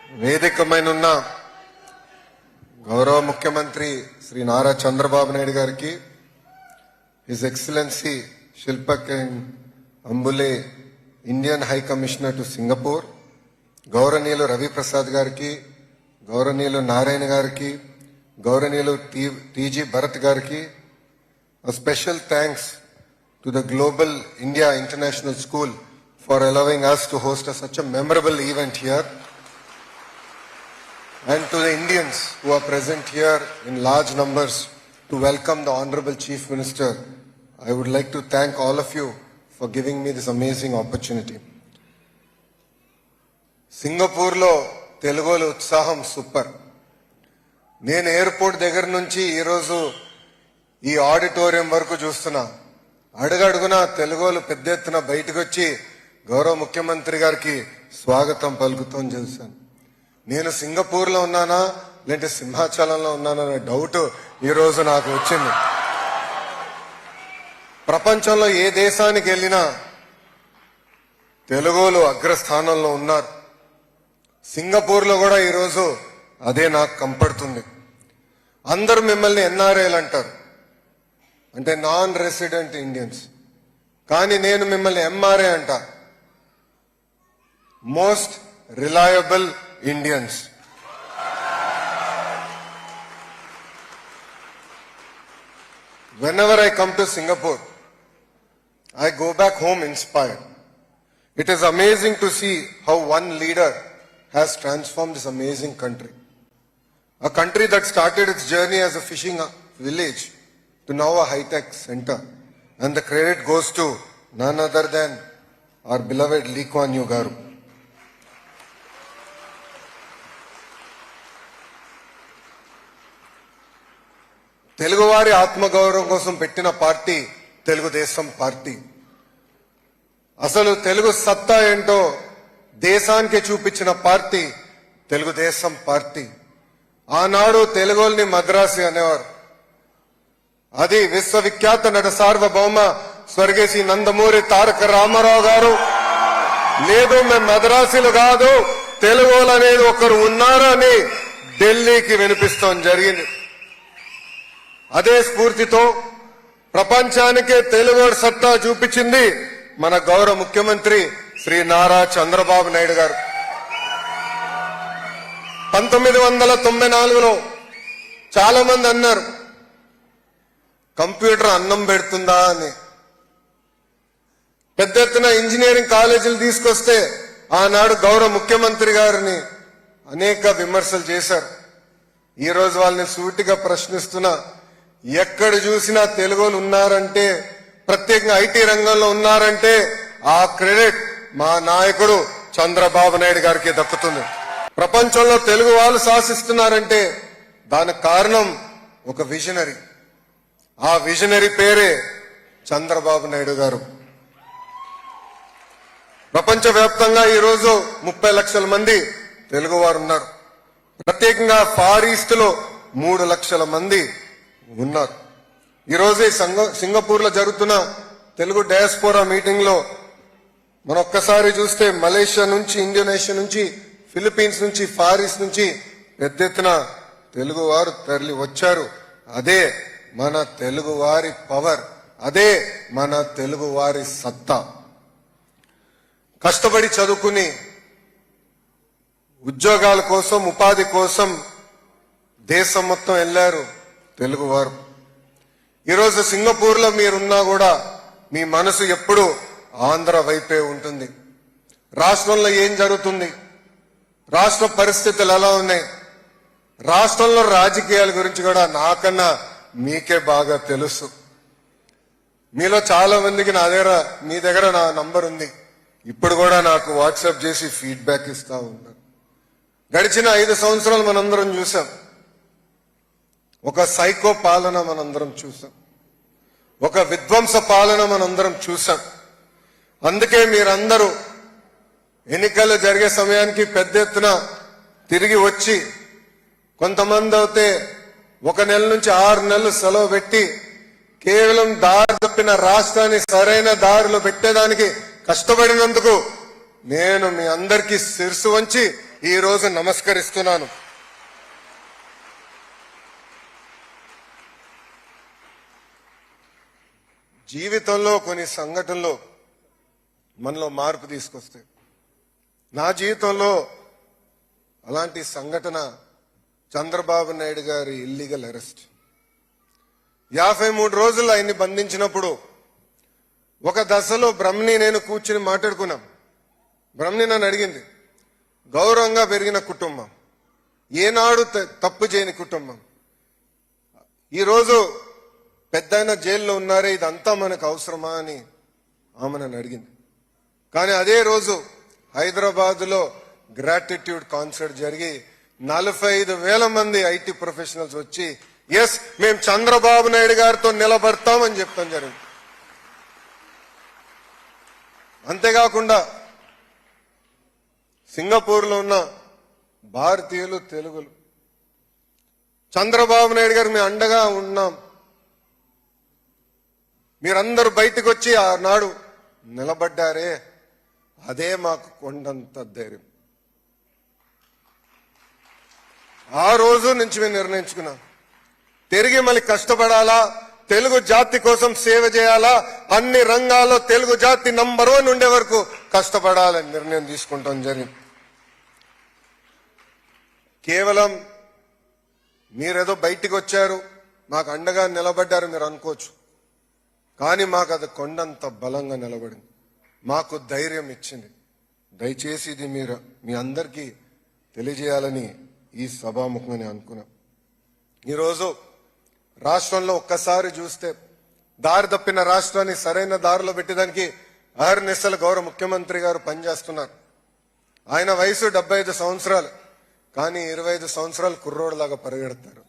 వేదికమైనున్న గౌరవ ముఖ్యమంత్రి శ్రీ నారా చంద్రబాబు నాయుడు గారికి, his excellency Shilpak Ambule Indian high commissioner to Singapore, గౌరవనీయులు రవిప్రసాద్ గారికి, గౌరవనీయులు నారాయణ గారికి, గౌరవనీయులు టీజీ భరత్ గారికి, special thanks to the global India international school for allowing us to host such a memorable event here, and to the Indians who are present here in large numbers to welcome the Honorable Chief Minister. I would like to thank all of you for giving me this amazing opportunity. Singapore లో తెలుగుల ఉత్సాహం super. నేను airport దగ్గర నుంచి ఈరోజు ఈ auditorium వరకు చూస్తున్నా. అడుగడుగునా తెలుగులు పెద్ద ఎత్తున బయటకు వచ్చి గౌరవ ముఖ్యమంత్రి గారికి స్వాగతం పలుకుతాం చూశాను. నేను సింగపూర్ లో ఉన్నానా లేదంటే సింహాచలంలో ఉన్నానా అనే డౌట్ ఈ రోజు నాకు వచ్చింది. ప్రపంచంలో ఏ దేశానికి వెళ్ళినా తెలుగులు అగ్రస్థానంలో ఉన్నారు. సింగపూర్ లో కూడా ఈరోజు అదే నాకు కంపడుతుంది. అందరూ మిమ్మల్ని ఎన్ఆర్ఐలు అంటారు, అంటే నాన్ రెసిడెంట్ ఇండియన్స్. కానీ నేను మిమ్మల్ని ఎంఆర్ఐ అంటా, most reliable Indians. Whenever I come to Singapore, I go back home inspired. It is amazing to see how one leader has transformed this amazing country. A country that started its journey as a fishing village to now a high-tech center. And the credit goes to none other than our beloved Lee Kuan Yew garu. తెలుగువారి ఆత్మగౌరవం కోసం పెట్టిన party Telugu Desam party. అసలు తెలుగు సత్తా ఏంటో దేశానికి చూపించిన party Telugu Desam party. ఆనాడు తెలుగుల్ని మద్రాసి అనేవారు. అది విశ్వవిఖ్యాత నట సార్వభౌమ స్వర్గేసి నందమూరి తారక రామారావు గారు, లేదు మేము మద్రాసీలు కాదు తెలుగులు అనేది ఒకరు ఉన్నారని ఢిల్లీకి వినిపిస్తాం జరిగింది. అదే స్ఫూర్తితో ప్రపంచానికే తెలుగు సత్తా చూపించింది మన గౌరవ ముఖ్యమంత్రి శ్రీ నారా చంద్రబాబు నాయుడు గారు. 1994లో చాలా మంది అన్నారు కంప్యూటర్ అన్నం పెడుతుందా అని. పెద్ద ఎత్తున ఇంజనీరింగ్ కాలేజీలు తీసుకొస్తే ఆనాడు గౌరవ ముఖ్యమంత్రి గారిని అనేక విమర్శలు చేశారు. ఈ రోజు వాళ్ళని సూటిగా ప్రశ్నిస్తున్నా, ఎక్కడ చూసినా తెలుగులు ఉన్నారంటే, ప్రత్యేకంగా ఐటీ రంగంలో ఉన్నారంటే ఆ క్రెడిట్ మా నాయకుడు చంద్రబాబు నాయుడు గారికి దక్కుతుంది. ప్రపంచంలో తెలుగు వాళ్ళు శాసిస్తున్నారంటే దానికి కారణం ఒక విజనరీ. ఆ విజనరీ పేరే చంద్రబాబు నాయుడు గారు. ప్రపంచవ్యాప్తంగా ఈరోజు 30 లక్షల మంది తెలుగు వారు ఉన్నారు. ప్రత్యేకంగా ఫార్ ఈస్ట్ లో 3 లక్షల మంది ఉన్నారు. ఈరోజు సింగపూర్ లో జరుగుతున్న తెలుగు డయాస్పోరా మీటింగ్ లో మనం ఒక్కసారి చూస్తే మలేషియా నుంచి, ఇండోనేషియా నుంచి, ఫిలిప్పీన్స్ నుంచి, ఫార్ ఈస్ట్ నుంచి పెద్ద ఎత్తున తెలుగు వారు తరలి వచ్చారు. అదే మన తెలుగు వారి పవర్, అదే మన తెలుగు వారి సత్తా. కష్టపడి చదువుకుని ఉద్యోగాల కోసం, ఉపాధి కోసం దేశం మొత్తం వెళ్లారు తెలుగువారు. ఈరోజు సింగపూర్ లో మీరున్నా కూడా మీ మనసు ఎప్పుడు ఆంధ్ర వైపే ఉంటుంది. రాష్ట్రంలో ఏం జరుగుతుంది, రాష్ట్ర పరిస్థితులు ఎలా ఉన్నాయి, రాష్ట్రంలో రాజకీయాల గురించి కూడా నాకన్నా మీకే బాగా తెలుసు. మీలో చాలా మందికి మీ దగ్గర నా నంబర్ ఉంది. ఇప్పుడు కూడా నాకు వాట్సాప్ చేసి ఫీడ్బ్యాక్ ఇస్తా ఉన్నారు. గడిచిన 5 సంవత్సరాలు మనందరం చూసాం. ఒక సైకో పాలన మనందరం చూసాం, ఒక విధ్వంస పాలన మనందరం చూసాం. అందుకే మీరందరూ ఎన్నికలు జరిగే సమయానికి పెద్ద ఎత్తున తిరిగి వచ్చి, కొంతమంది అయితే 1 నెల నుంచి 6 నెలలు సెలవు పెట్టి కేవలం దారి తప్పిన రాష్ట్రాన్ని సరైన దారిలో పెట్టేదానికి కష్టపడినందుకు నేను మీ అందరికీ శిరసు వంచి ఈ రోజు నమస్కరిస్తున్నాను. జీవితంలో కొన్ని సంఘటనలు మనలో మార్పు తీసుకొస్తాయి. నా జీవితంలో అలాంటి సంఘటన చంద్రబాబు నాయుడు గారి ఇల్లీగల్ అరెస్ట్. 53 రోజులు ఆయన్ని బంధించినప్పుడు ఒక దశలో బ్రహ్మని నేను కూర్చుని మాట్లాడుకున్నాం. బ్రహ్మని నన్ను అడిగింది, గౌరవంగా పెరిగిన కుటుంబం, ఏనాడు తప్పు చేయని కుటుంబం, ఈరోజు పెద్దయిన జైల్లో ఉన్నారే, ఇదంతా మనకు అవసరమా అని ఆమె నన్ను అడిగింది. కానీ అదే రోజు హైదరాబాద్ లో గ్రాటిట్యూడ్ కాన్సర్ట్ జరిగి 45,000 మంది ఐటీ ప్రొఫెషనల్స్ వచ్చి ఎస్ మేము చంద్రబాబు నాయుడు గారితో నిలబడతామని చెప్తాం జరిగింది. అంతేకాకుండా సింగపూర్ లో ఉన్న భారతీయులు, తెలుగులు చంద్రబాబు నాయుడు గారు మేము అండగా ఉన్నాం, మీరందరూ బయటకు వచ్చి ఆనాడు నిలబడ్డారే, అదే మాకు కొండంత ధైర్యం. ఆ రోజు నుంచి మేము నిర్ణయించుకున్నాం, తిరిగి మళ్ళీ కష్టపడాలా, తెలుగు జాతి కోసం సేవ చేయాలా, అన్ని రంగాల్లో తెలుగు జాతి నంబర్ 1 ఉండే వరకు కష్టపడాలని నిర్ణయం తీసుకుంటాం జరిగింది. కేవలం మీరేదో బయటికి వచ్చారు, మాకు అండగా నిలబడ్డారు మీరు అనుకోవచ్చు, కానీ మాకు అది కొండంత బలంగా నిలబడింది, మాకు ధైర్యం ఇచ్చింది. దయచేసి ఇది మీరు మీ అందరికీ తెలియజేయాలని ఈ సభాముఖంగా నేను అనుకున్నా. ఈరోజు రాష్ట్రంలో ఒక్కసారి చూస్తే దారి తప్పిన రాష్ట్రాన్ని సరైన దారిలో పెట్టడానికి అహర్నిశలు గౌరవ ముఖ్యమంత్రి గారు పనిచేస్తున్నారు. ఆయన వయసు 75 సంవత్సరాలు, కానీ 25 సంవత్సరాలు కుర్రోడులాగా పరిగెడతారు.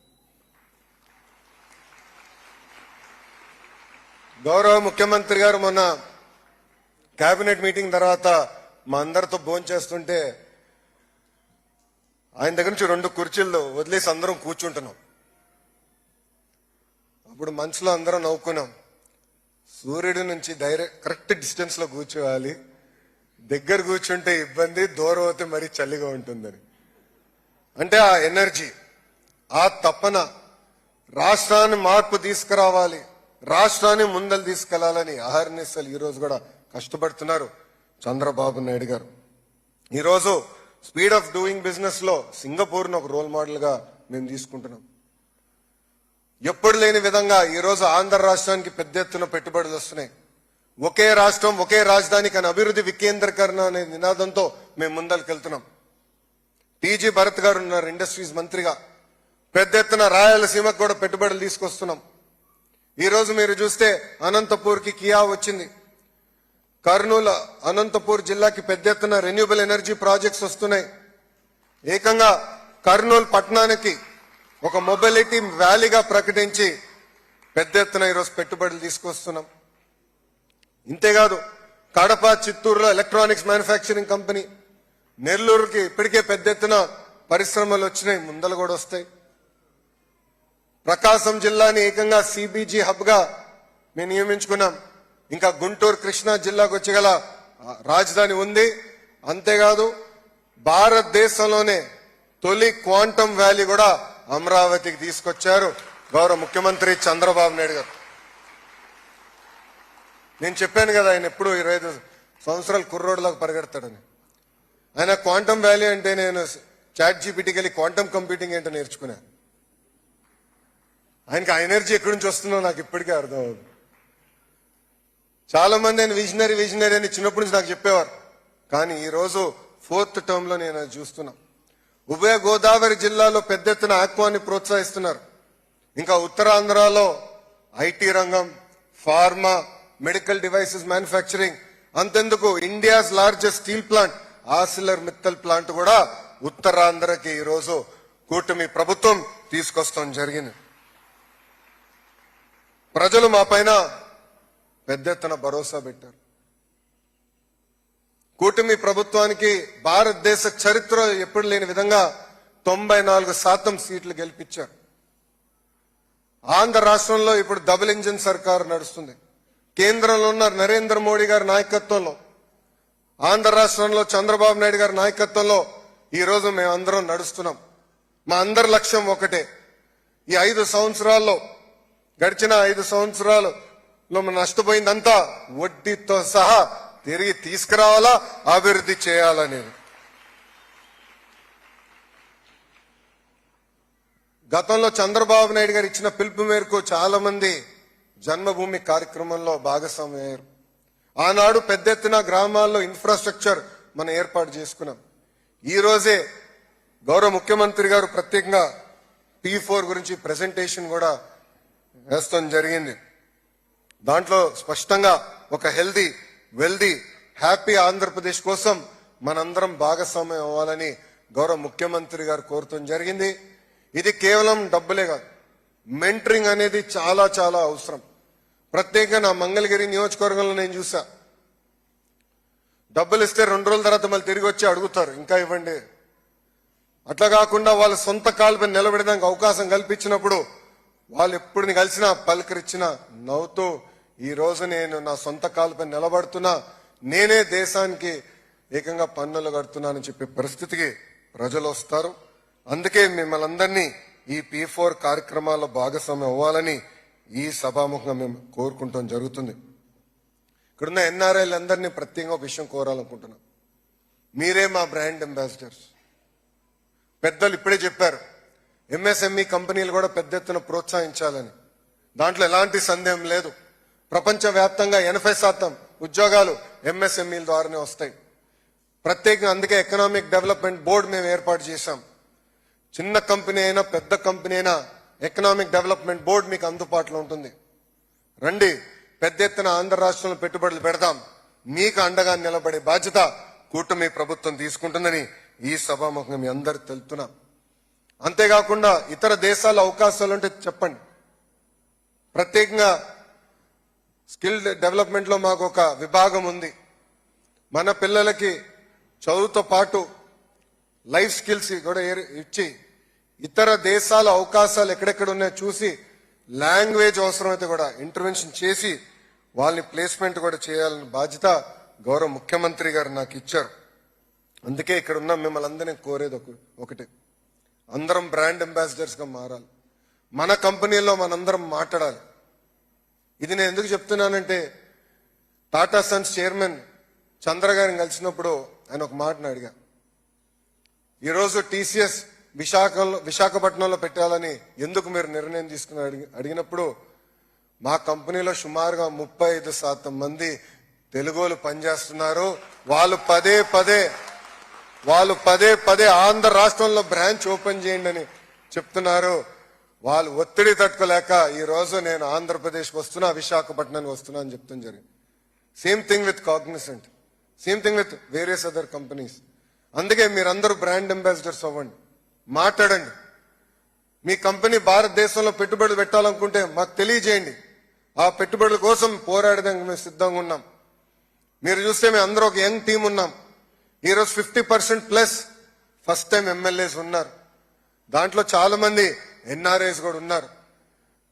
గౌరవ ముఖ్యమంత్రి గారు మొన్న కేబినెట్ మీటింగ్ తర్వాత మా అందరితో భోంచేస్తుంటే ఆయన దగ్గర నుంచి 2 కుర్చీల్లో వదిలేసి అందరం కూర్చుంటున్నాం. అప్పుడు మనసులో అందరం నవ్వుకున్నాం, సూర్యుడి నుంచి కరెక్ట్ డిస్టెన్స్ లో కూర్చోవాలి, దగ్గర కూర్చుంటే ఇబ్బంది, దూరం అవుతే మరీ చలిగా ఉంటుందని. అంటే ఆ ఎనర్జీ, ఆ తపన, రాష్ట్రాన్ని మార్పు తీసుకురావాలి, రాష్ట్రాన్ని ముందలు తీసుకెళ్లాలని అహర్నిశలు ఈ రోజు కూడా కష్టపడుతున్నారు చంద్రబాబు నాయుడు గారు. ఈరోజు స్పీడ్ ఆఫ్ డూయింగ్ బిజినెస్ లో సింగపూర్ను ఒక రోల్ మోడల్ గా మేము తీసుకుంటున్నాం. ఎప్పుడు లేని విధంగా ఈరోజు ఆంధ్ర రాష్ట్రానికి పెద్ద ఎత్తున పెట్టుబడులు వస్తున్నాయి. ఒకే రాష్ట్రం ఒకే రాజధాని కానీ అభివృద్ధి వికేంద్రీకరణ అనే నినాదంతో మేము ముందరికెళ్తున్నాం. టీజీ భరత్ గారు ఉన్నారు ఇండస్ట్రీస్ మంత్రిగా, పెద్ద ఎత్తున రాయలసీమకు కూడా పెట్టుబడులు తీసుకొస్తున్నాం. ఈ రోజు మీరు చూస్తే అనంతపూర్ కి కియా వచ్చింది, కర్నూలు అనంతపూర్ జిల్లాకి పెద్ద ఎత్తున రెన్యూబుల్ ఎనర్జీ ప్రాజెక్ట్స్ వస్తున్నాయి. ఏకంగా కర్నూలు పట్టణానికి ఒక మొబిలిటీ వ్యాలీగా ప్రకటించి పెద్ద ఎత్తున ఈరోజు పెట్టుబడులు తీసుకొస్తున్నాం. ఇంతేకాదు కడప, చిత్తూరులో ఎలక్ట్రానిక్స్ మ్యానుఫ్యాక్చరింగ్ కంపెనీ, నెల్లూరుకి ఇప్పటికే పెద్ద ఎత్తున పరిశ్రమలు వచ్చినాయి, ముందలు కూడా వస్తాయి. ప్రకాశం జిల్లాని ఏకంగా సిబిజీ హబ్ గా మేము నియమించుకున్నాం. ఇంకా గుంటూరు, కృష్ణా జిల్లాకు వచ్చగల రాజధాని ఉంది. అంతేకాదు భారతదేశంలోనే తొలి క్వాంటమ్ వ్యాలీ కూడా అమరావతికి తీసుకొచ్చారు గౌరవ ముఖ్యమంత్రి చంద్రబాబు నాయుడు గారు. నేను చెప్పాను కదా, ఆయన ఎప్పుడు 25 సంవత్సరాలు కుర్రోడ్లాగా పరిగెడతాడని. ఆయన క్వాంటమ్ వ్యాలీ అంటే నేను చాట్ జీపీటీకి వెళ్ళి క్వాంటమ్ కంప్యూటింగ్ ఏంటో నేర్చుకున్నా. ఆయనకి ఆ ఎనర్జీ ఎక్కడి నుంచి వస్తుందో నాకు ఇప్పటికే అర్థం అవుతుంది. చాలా మంది ఆయన విజనరీ అని చిన్నప్పటి నుంచి నాకు చెప్పేవారు, కానీ ఈ రోజు 4th టర్మ్ లో నేను అది చూస్తున్నా. ఉభయ గోదావరి జిల్లాలో పెద్ద ఎత్తున ఆక్వాని ప్రోత్సహిస్తున్నారు. ఇంకా ఉత్తరాంధ్రలో ఐటీ రంగం, ఫార్మా, మెడికల్ డివైసెస్ మ్యానుఫ్యాక్చరింగ్, అంతెందుకు India's largest steel plant Arcelor Mittal plant కూడా ఉత్తరాంధ్రకి ఈరోజు కూటమి ప్రభుత్వం తీసుకొస్తాం జరిగింది. ప్రజలు మా పైన పెద్ద ఎత్తున భరోసా పెట్టారు. కూటమి ప్రభుత్వానికి భారతదేశ చరిత్ర ఎప్పుడు లేని విధంగా 94% సీట్లు గెలిపించారు. ఆంధ్ర రాష్ట్రంలో ఇప్పుడు డబుల్ ఇంజిన్ సర్కార్ నడుస్తుంది. కేంద్రంలో ఉన్న నరేంద్ర మోడీ గారి నాయకత్వంలో, ఆంధ్ర రాష్ట్రంలో చంద్రబాబు నాయుడు గారి నాయకత్వంలో ఈ రోజు మేమందరం నడుస్తున్నాం. మా అందరి లక్ష్యం ఒకటే. ఈ 5 సంవత్సరాల్లో, గడిచిన 5 సంవత్సరాల్లో మనం నష్టపోయిందంతా వడ్డీతో సహా తిరిగి తీసుకురావాలా, అభివృద్ధి చేయాలనేది. గతంలో చంద్రబాబు నాయుడు గారు ఇచ్చిన పిలుపు మేరకు చాలా మంది జన్మభూమి కార్యక్రమంలో భాగస్వామ్యం. ఆనాడు పెద్ద ఎత్తున గ్రామాల్లో ఇన్ఫ్రాస్ట్రక్చర్ మనం ఏర్పాటు చేసుకున్నాం. ఈ రోజే గౌరవ ముఖ్యమంత్రి గారు ప్రత్యేకంగా P4 గురించి ప్రెజెంటేషన్ కూడా వేస్తాం జరిగింది. దాంట్లో స్పష్టంగా ఒక హెల్దీ, వెల్దీ, హ్యాపీ ఆంధ్రప్రదేశ్ కోసం మనందరం భాగస్వామ్యం అవ్వాలని గౌరవ ముఖ్యమంత్రి గారు కోరటం జరిగింది. ఇది కేవలం డబ్బులే కాదు, మెంటరింగ్ అనేది చాలా చాలా అవసరం. ప్రత్యేకంగా నా మంగళగిరి నియోజకవర్గంలో నేను చూసా, డబ్బులు ఇస్తే 2 రోజుల తర్వాత మళ్ళీ తిరిగి వచ్చి అడుగుతారు ఇంకా ఇవ్వండి. అట్లా కాకుండా వాళ్ళ సొంత కాళ్ళపై నిలబెట్టడానికి అవకాశం కల్పించినప్పుడు వాళ్ళు ఎప్పుడు కలిసినా పలకరించినా నవ్వుతూ ఈ రోజు నేను నా సొంత కాళ్ళపై నిలబడుతున్నా, నేనే దేశానికి ఏకంగా పన్నులు కడుతున్నానని చెప్పే పరిస్థితికి ప్రజలు వస్తారు. అందుకే మిమ్మల్ని అందరినీ ఈ P4 కార్యక్రమాల్లో భాగస్వామ్యం అవ్వాలని ఈ సభాముఖంగా మేము కోరుకుంటాం జరుగుతుంది. ఇక్కడున్న ఎన్ఆర్ఐలు అందరినీ ప్రత్యేకంగా ఒక విషయం కోరాలనుకుంటున్నాం. మీరే మా బ్రాండ్ అంబాసిడర్స్. పెద్దలు ఇప్పుడే చెప్పారు, MSME కంపెనీలు కూడా పెద్ద ఎత్తున ప్రోత్సహించాలని. దాంట్లో ఎలాంటి సందేహం లేదు. ప్రపంచవ్యాప్తంగా 80% ఉద్యోగాలు MSMEల ద్వారానే వస్తాయి. ప్రత్యేకంగా అందుకే ఎకనామిక్ డెవలప్మెంట్ బోర్డు మేము ఏర్పాటు చేశాం. చిన్న కంపెనీ అయినా పెద్ద కంపెనీ అయినా ఎకనామిక్ డెవలప్మెంట్ బోర్డు మీకు అందుబాటులో ఉంటుంది. రండి, పెద్ద ఎత్తున ఆంధ్ర రాష్ట్రంలో పెట్టుబడులు పెడదాం. మీకు అండగా నిలబడే బాధ్యత కూటమి ప్రభుత్వం తీసుకుంటుందని ఈ సభాముఖంగా మీ అందరికి తెలుపుతున్నా. అంతేకాకుండా ఇతర దేశాల అవకాశాలు ఉంటే చెప్పండి. ప్రత్యేకంగా స్కిల్ డెవలప్మెంట్ లో మాకు ఒక విభాగం ఉంది. మన పిల్లలకి చదువుతో పాటు లైఫ్ స్కిల్స్ కూడా ఇచ్చి ఇతర దేశాల అవకాశాలు ఎక్కడెక్కడ ఉన్నాయో చూసి లాంగ్వేజ్ అవసరమైతే కూడా ఇంటర్వెన్షన్ చేసి వాళ్ళని ప్లేస్మెంట్ కూడా చేయాలని బాధ్యత గౌరవ ముఖ్యమంత్రి గారు నాకు ఇచ్చారు. అందుకే ఇక్కడ ఉన్న మిమ్మల్ని అందరినీ కోరేది ఒకటే, అందరం బ్రాండ్ అంబాసిడర్స్ గా మారాలి. మన కంపెనీలో మనందరం మాట్లాడాలి. ఇది నేను ఎందుకు చెప్తున్నానంటే, టాటా సన్స్ చైర్మన్ చంద్ర గారిని కలిసినప్పుడు ఆయన ఒక మాటను అడిగా. ఈరోజు TCS విశాఖపట్నంలో పెట్టాలని ఎందుకు మీరు నిర్ణయం తీసుకుని అడిగినప్పుడు, మా కంపెనీలో సుమారుగా 35% మంది తెలుగోలు పనిచేస్తున్నారు. వాళ్ళు పదే పదే ఆంధ్ర రాష్ట్రంలో బ్రాంచ్ ఓపెన్ చేయండి అని చెప్తున్నారు. వాళ్ళు ఒత్తిడి తట్టుకోలేక ఈ రోజు నేను ఆంధ్రప్రదేశ్కి వస్తున్నా, విశాఖపట్నానికి వస్తున్నా అని చెప్తాం జరిగింది. Same thing with Cognizant, same thing with various other companies. అందుకే మీరందరూ బ్రాండ్ అంబాసిడర్స్ అవ్వండి, మాట్లాడండి. మీ కంపెనీ భారతదేశంలో పెట్టుబడులు పెట్టాలనుకుంటే మాకు తెలియజేయండి. ఆ పెట్టుబడుల కోసం పోరాడడానికి మేము సిద్ధంగా ఉన్నాం. మీరు చూస్తే మేము అందరూ ఒక యంగ్ టీం ఉన్నాం. ఈరోజు 50% ఫస్ట్ టైం ఎమ్మెల్యేస్ ఉన్నారు. దాంట్లో చాలా మంది NRIs కూడా ఉన్నారు.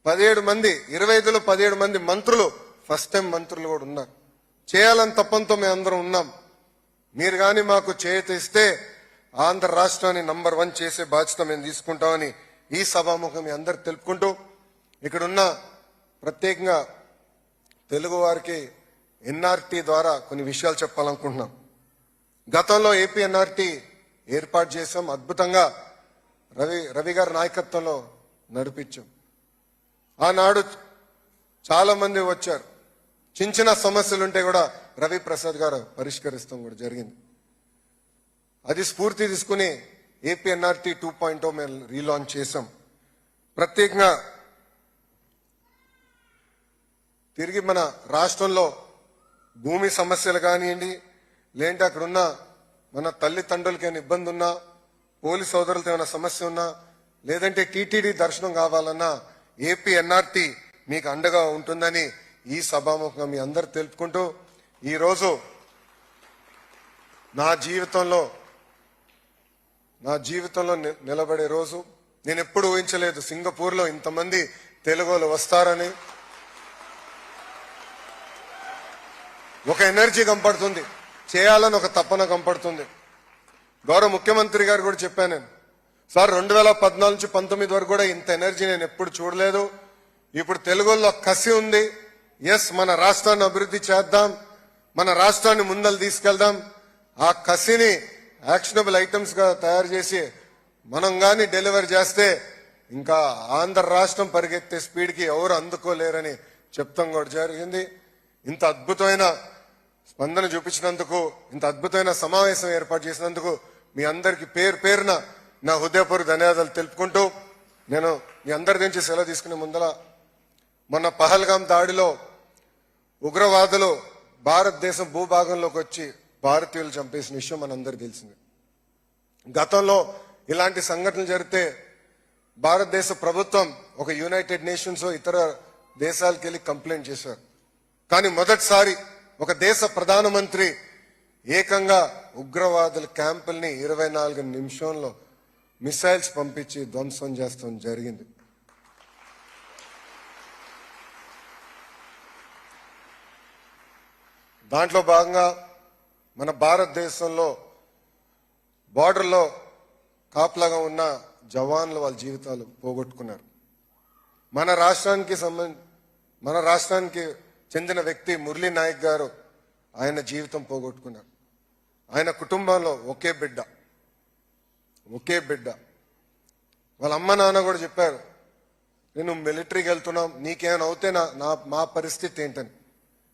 17 మంది 25లో 17 మంది మంత్రులు ఫస్ట్ టైం మంత్రులు కూడా ఉన్నారు. చేయాలని తప్పంతో మేము అందరం ఉన్నాం. మీరు కానీ మాకు చేయూత ఇస్తే ఆంధ్ర రాష్ట్రాన్ని నంబర్ 1 చేసే బాధ్యత మేము తీసుకుంటామని ఈ సభాముఖం మీ అందరికి తెలుపుకుంటూ, ఇక్కడున్న ప్రత్యేకంగా తెలుగు వారికి NRT ద్వారా కొన్ని విషయాలు చెప్పాలనుకుంటున్నాం. గతంలో ఏపీ NRT ఏర్పాటు చేశాం. అద్భుతంగా రవి గారి నాయకత్వంలో నడిపించాం. ఆనాడు చాలా మంది వచ్చారు. చిన్న చిన్న సమస్యలుంటే కూడా రవి ప్రసాద్ గారు పరిష్కరిస్తాం కూడా జరిగింది. అది స్ఫూర్తి తీసుకుని ఏపీ NRT 2.0 మేము రీలాంచ్ చేశాం. ప్రత్యేకంగా తిరిగి మన రాష్ట్రంలో భూమి సమస్యలు కానివ్వండి, లేదంటే అక్కడున్న మన తల్లిదండ్రులకి ఏమైనా ఇబ్బంది ఉన్నా, పోలీస్ సోదరులతో ఏమైనా సమస్య ఉన్నా, లేదంటే టీటీడీ దర్శనం కావాలన్నా ఏపీ NRT మీకు అండగా ఉంటుందని ఈ సభాముఖంగా మీ అందరు తెలుపుకుంటూ, ఈరోజు నా జీవితంలో నిలబడే రోజు. నేను ఎప్పుడు ఊహించలేదు సింగపూర్లో ఇంతమంది తెలుగులు వస్తారని. ఒక ఎనర్జీ కనపడుతుంది, చేయాలని ఒక తపన కనపడుతుంది. గౌరవ ముఖ్యమంత్రి గారు కూడా చెప్పాను నేను, సార్ 2014 నుంచి 19 వరకు కూడా ఇంత ఎనర్జీ నేను ఎప్పుడు చూడలేదు. ఇప్పుడు తెలుగులో కసి ఉంది. ఎస్, మన రాష్ట్రాన్ని అభివృద్ధి చేద్దాం, మన రాష్ట్రాన్ని ముందలు తీసుకెళ్దాం. ఆ కసిని యాక్షనబుల్ ఐటమ్స్ గా తయారు చేసి మనం గాని డెలివర్ చేస్తే ఇంకా ఆంధ్ర రాష్ట్రం పరిగెత్తే స్పీడ్ కి ఎవరు అందుకోలేరని చెప్తాం కూడా జరిగింది. ఇంత అద్భుతమైన స్పందన చూపించినందుకు, ఇంత అద్భుతమైన సమావేశం ఏర్పాటు చేసినందుకు మీ అందరికి పేరు పేరున నా హృదయపూర్వక ధన్యవాదాలు తెలుపుకుంటూ, నేను మీ అందరి నుంచి సెలవు తీసుకునే ముందల, మొన్న పహల్గాం దాడిలో ఉగ్రవాదులు భారతదేశం భూభాగంలోకి వచ్చి భారతీయులు చంపేసిన విషయం మనందరికీ తెలిసింది. గతంలో ఇలాంటి సంఘటనలు జరిగితే భారతదేశ ప్రభుత్వం ఒక యునైటెడ్ నేషన్స్ ఇతర దేశాలకు వెళ్ళి కంప్లైంట్ చేశారు. కానీ మొదటిసారి ఒక దేశ ప్రధానమంత్రి ఏకంగా ఉగ్రవాదుల క్యాంపుల్ని 24 నిమిషంలో మిసైల్స్ పంపించి ధ్వంసం చేస్తాం జరిగింది. దాంట్లో భాగంగా మన భారతదేశంలో బార్డర్లో కాపలాగా ఉన్న జవాన్లు వాళ్ళ జీవితాలు పోగొట్టుకున్నారు. మన రాష్ట్రానికి చెందిన వ్యక్తి మురళీ నాయక్ గారు ఆయన జీవితం పోగొట్టుకున్నారు. ఆయన కుటుంబంలో ఒకే బిడ్డ. వాళ్ళ అమ్మ నాన్న కూడా చెప్పారు, నేను మిలిటరీకి వెళ్తున్నాం, నీకేమైనా అవుతే మా పరిస్థితి ఏంటని.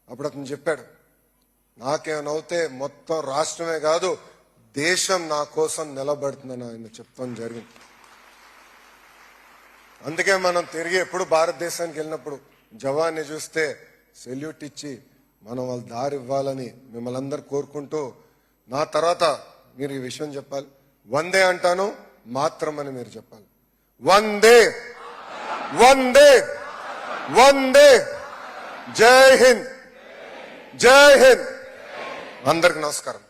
అప్పుడు అతను చెప్పాడు, నాకేమైనా అవుతే మొత్తం రాష్ట్రమే కాదు దేశం నా కోసం నిలబడుతుందని ఆయన చెప్తాం జరిగింది. అందుకే మనం తిరిగి ఎప్పుడు భారతదేశానికి వెళ్ళినప్పుడు జవాన్ని చూస్తే సెల్యూట్ ఇచ్చి మనం వాళ్ళ దారి ఇవ్వాలని మిమ్మల్ని అందరు కోరుకుంటూ, నా తర్వాత మీరు ఈ విషయం చెప్పాలి. వందే అంటాను, మాత్రం అని మీరు చెప్పాలి. వందే వందే వందే. జై హింద్, జై హింద్. అందరికి నమస్కారం.